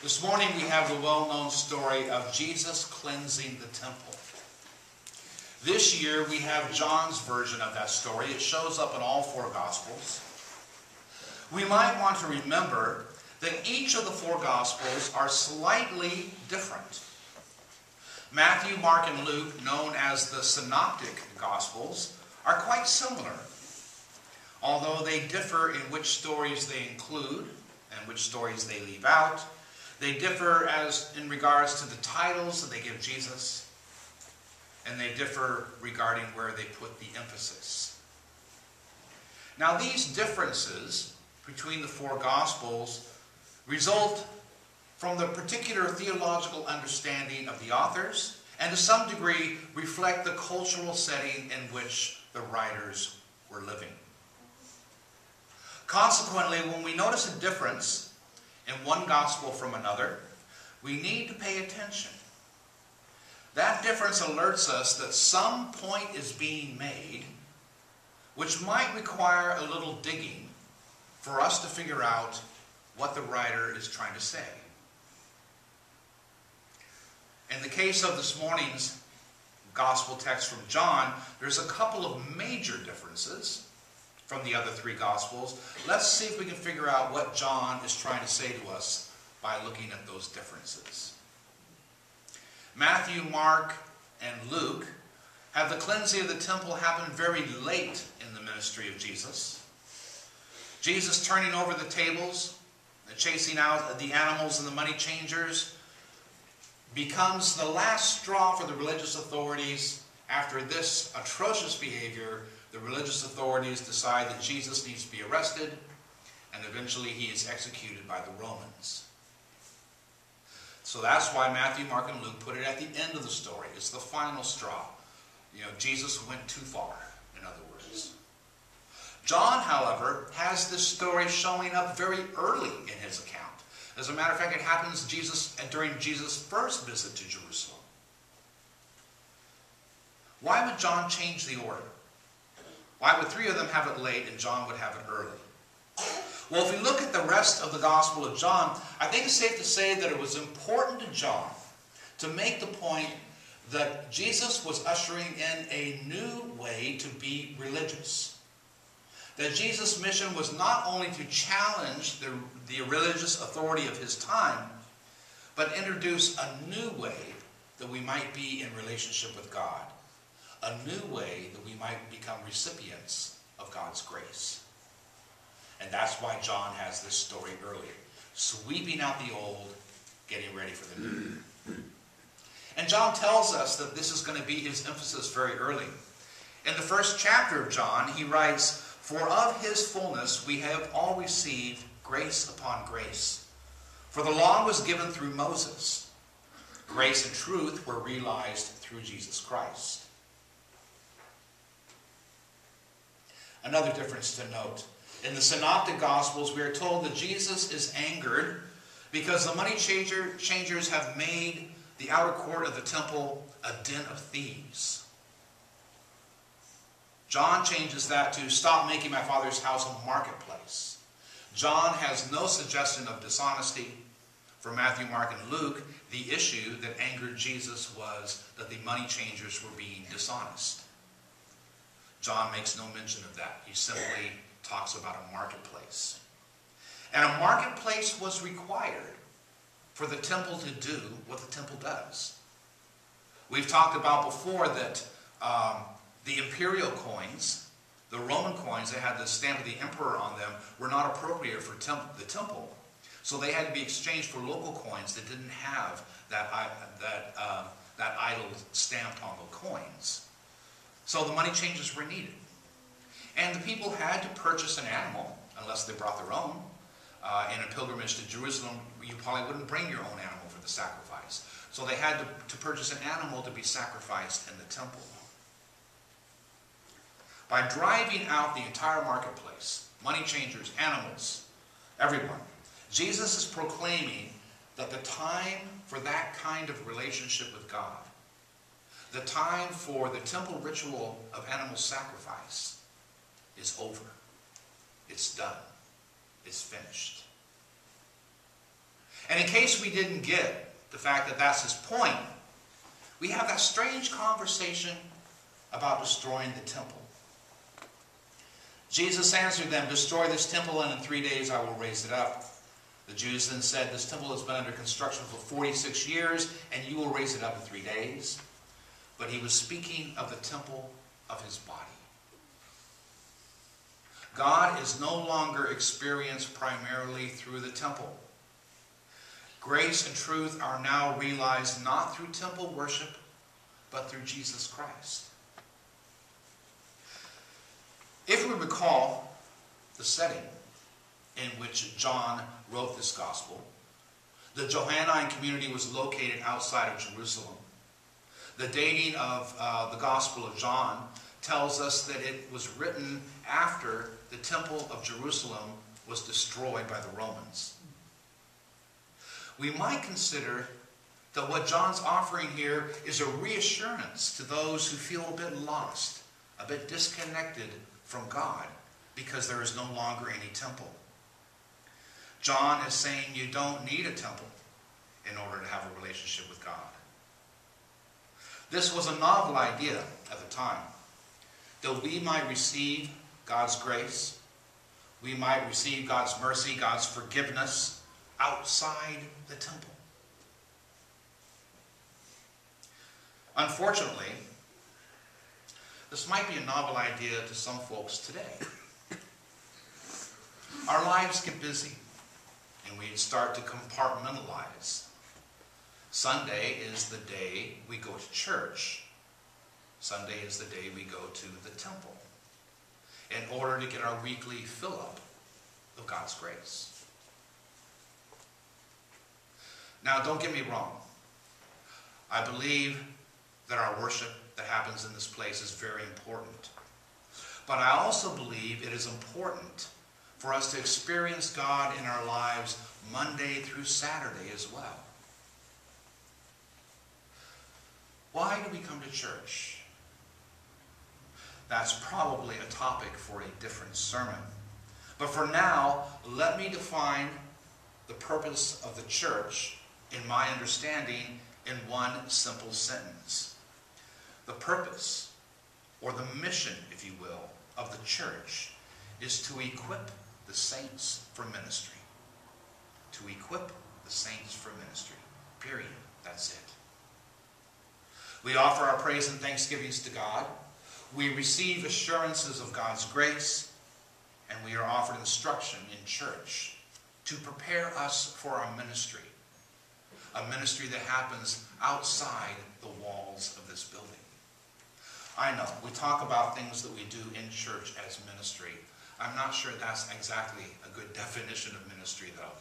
This morning we have the well-known story of Jesus cleansing the temple. This year we have John's version of that story. It shows up in all four Gospels. We might want to remember that each of the four Gospels are slightly different. Matthew, Mark, and Luke, known as the Synoptic Gospels, are quite similar, although they differ in which stories they include and which stories they leave out. They differ as in regards to the titles that they give Jesus, and they differ regarding where they put the emphasis. Now, these differences between the four Gospels result from the particular theological understanding of the authors, and to some degree reflect the cultural setting in which the writers were living. Consequently, when we notice a difference in one gospel from another, we need to pay attention. That difference alerts us that some point is being made which might require a little digging for us to figure out what the writer is trying to say. In the case of this morning's gospel text from John, there's a couple of major differences from the other three Gospels. Let's see if we can figure out what John is trying to say to us by looking at those differences. Matthew, Mark, and Luke have the cleansing of the temple happen very late in the ministry of Jesus. Jesus turning over the tables, chasing out the animals and the money changers, becomes the last straw for the religious authorities. After this atrocious behavior, the religious authorities decide that Jesus needs to be arrested, and eventually he is executed by the Romans. So that's why Matthew, Mark, and Luke put it at the end of the story. It's the final straw. Jesus went too far, in other words. John, however, has this story showing up very early in his account. As a matter of fact, it happens during Jesus' first visit to Jerusalem. Why would John change the order? Why would three of them have it late and John would have it early? Well, if we look at the rest of the Gospel of John, I think it's safe to say that it was important to John to make the point that Jesus was ushering in a new way to be religious. That Jesus' mission was not only to challenge the religious authority of his time, but introduce a new way that we might be in relationship with God. A new way that we might become recipients of God's grace. And that's why John has this story early. Sweeping out the old, getting ready for the new. And John tells us that this is going to be his emphasis very early. In the first chapter of John, he writes, "For of his fullness we have all received grace upon grace. For the law was given through Moses. Grace and truth were realized through Jesus Christ." Another difference to note. In the Synoptic Gospels, we are told that Jesus is angered because the money changers have made the outer court of the temple a den of thieves. John changes that to "stop making my Father's house a marketplace." John has no suggestion of dishonesty. For Matthew, Mark, and Luke, the issue that angered Jesus was that the money changers were being dishonest. John makes no mention of that. He simply talks about a marketplace. And a marketplace was required for the temple to do what the temple does. We've talked about before that the imperial coins, the Roman coins that had the stamp of the emperor on them, were not appropriate for the temple. So they had to be exchanged for local coins that didn't have that idol stamped on the coins. So the money changes were needed. And the people had to purchase an animal, unless they brought their own. In a pilgrimage to Jerusalem, you probably wouldn't bring your own animal for the sacrifice. So they had to purchase an animal to be sacrificed in the temple. By driving out the entire marketplace, money changers, animals, everyone, Jesus is proclaiming that the time for that kind of relationship with God, the time for the temple ritual of animal sacrifice, is over. It's done. It's finished. And in case we didn't get the fact that that's his point, we have that strange conversation about destroying the temple. Jesus answered them, "Destroy this temple, and in 3 days I will raise it up." The Jews then said, "This temple has been under construction for 46 years, and you will raise it up in 3 days." But he was speaking of the temple of his body. God is no longer experienced primarily through the temple. Grace and truth are now realized not through temple worship, but through Jesus Christ. If we recall the setting in which John wrote this gospel, the Johannine community was located outside of Jerusalem. The dating of the Gospel of John tells us that it was written after the Temple of Jerusalem was destroyed by the Romans. We might consider that what John's offering here is a reassurance to those who feel a bit lost, a bit disconnected from God, because there is no longer any temple. John is saying you don't need a temple in order to have a relationship with God. This was a novel idea at the time, that we might receive God's grace, we might receive God's mercy, God's forgiveness outside the temple. Unfortunately, this might be a novel idea to some folks today. Our lives get busy, and we start to compartmentalize. Sunday is the day we go to church. Sunday is the day we go to the temple in order to get our weekly fill-up of God's grace. Now, don't get me wrong. I believe that our worship that happens in this place is very important. But I also believe it is important for us to experience God in our lives Monday through Saturday as well. Why do we come to church? That's probably a topic for a different sermon. But for now, let me define the purpose of the church, in my understanding, in one simple sentence. The purpose, or the mission, if you will, of the church is to equip the saints for ministry. To equip the saints for ministry. Period. That's it. We offer our praise and thanksgivings to God. We receive assurances of God's grace, and we are offered instruction in church to prepare us for our ministry. A ministry that happens outside the walls of this building. I know, we talk about things that we do in church as ministry. I'm not sure that's exactly a good definition of ministry, though.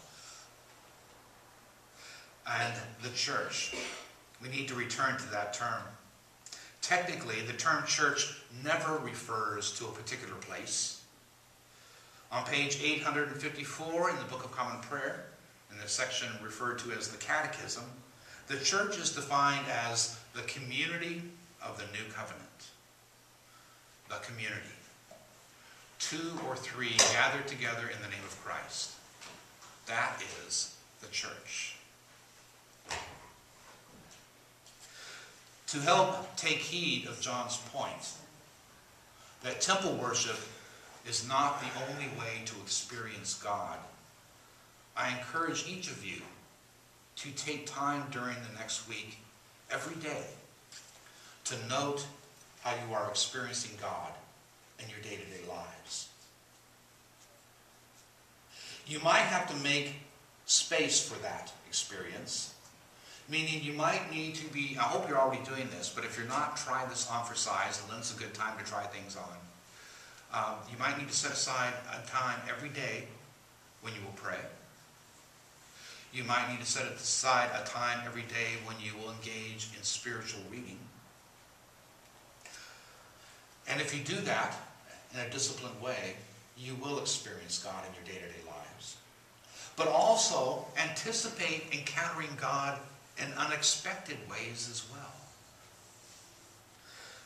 And the church, we need to return to that term. Technically, the term church never refers to a particular place. On page 854 in the Book of Common Prayer, in the section referred to as the Catechism, the church is defined as the community of the New Covenant. The community. 2 or 3 gathered together in the name of Christ. That is the church. To help take heed of John's point, that temple worship is not the only way to experience God, I encourage each of you to take time during the next week, every day, to note how you are experiencing God in your day-to-day lives. You might have to make space for that experience, meaning you might need to be, I hope you're already doing this, but if you're not, try this on for size, and then it's a good time to try things on. You might need to set aside a time every day when you will pray. You might need to set aside a time every day when you will engage in spiritual reading. And if you do that in a disciplined way, you will experience God in your day-to-day lives. But also anticipate encountering God in unexpected ways as well.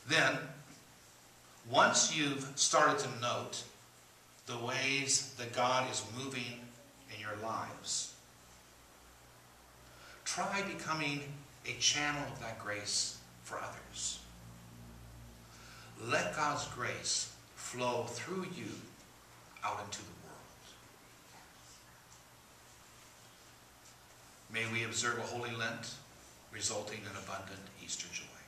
Then, once you've started to note the ways that God is moving in your lives, try becoming a channel of that grace for others. Let God's grace flow through you out into the world. May we observe a holy Lent, resulting in abundant Easter joy.